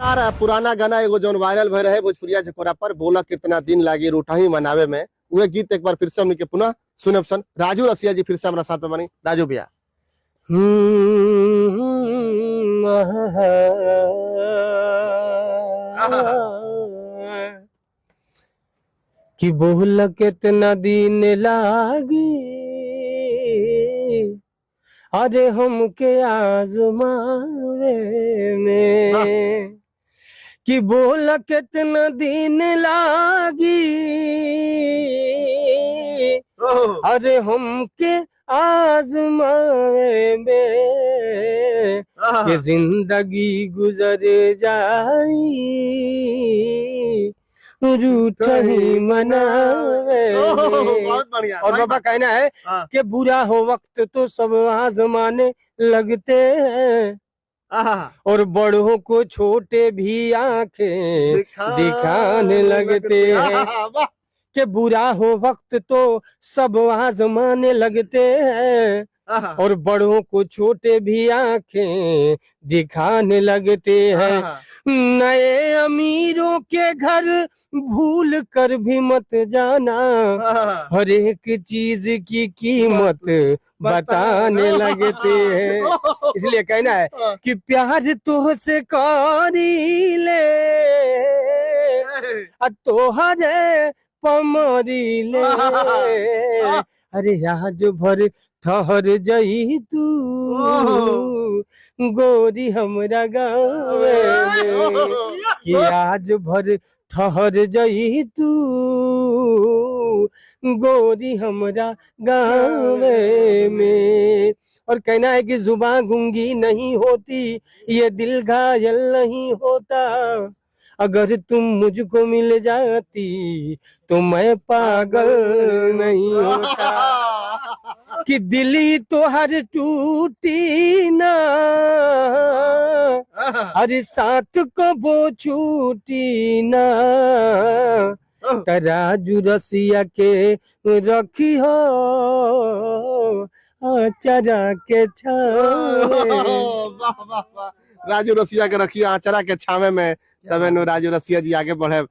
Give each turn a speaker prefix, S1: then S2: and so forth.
S1: यार पुराना गाना एगो जौन वायरल भय रहे भोजपुरिया झकोरा पर बोला कितना दिन लागी रूठाही मनावे में, वह गीत एक बार फिर से हमनी के पुनः सुनब सन। राजू रसिया जी फिर से हमारा साथ में बनी। राजू भैया
S2: कि बोल कितना दिन लागी अरे हमके आजमावे में, कि बोल कितना दिन लागी अरे हमके आजमावे में, कि जिंदगी गुजर जाई रूठही मनावे।
S1: बहुत बढ़िया।
S2: और बाबा कहना है कि बुरा हो वक्त तो सब आजमाने लगते हैं, और बड़ों को छोटे भी आंखें दिखाने लगते हैं। कि बुरा हो वक्त तो सब आजमाने लगते हैं, और बड़ों को छोटे भी आंखें दिखाने लगते हैं। नए अमीरों के घर भूल कर भी मत जाना, हर एक चीज की कीमत बताने लगते हैं। इसलिए कहना है कि प्यार तुझसे करी ले तोहरे पमरी ले, अरे आज भर ठहर जई तू गोरी हमरा गाँव में, कि आज भर ठहर जई तू गोरी हमरा गाँव में। और कहना है कि जुबान गूंगी नहीं होती, ये दिल घायल नहीं होता, अगर तुम मुझको मिल जाती तो मैं पागल नहीं होता। कि दिली तो हर टूटी ना अरे साथ को वो छूटी ना, तराजू रसिया के रखी हो आचरा के छावे।
S1: राजू रसिया के रखिए आचरा के छावे में, तबे नो राजू रसिया जी आगे बढ़े।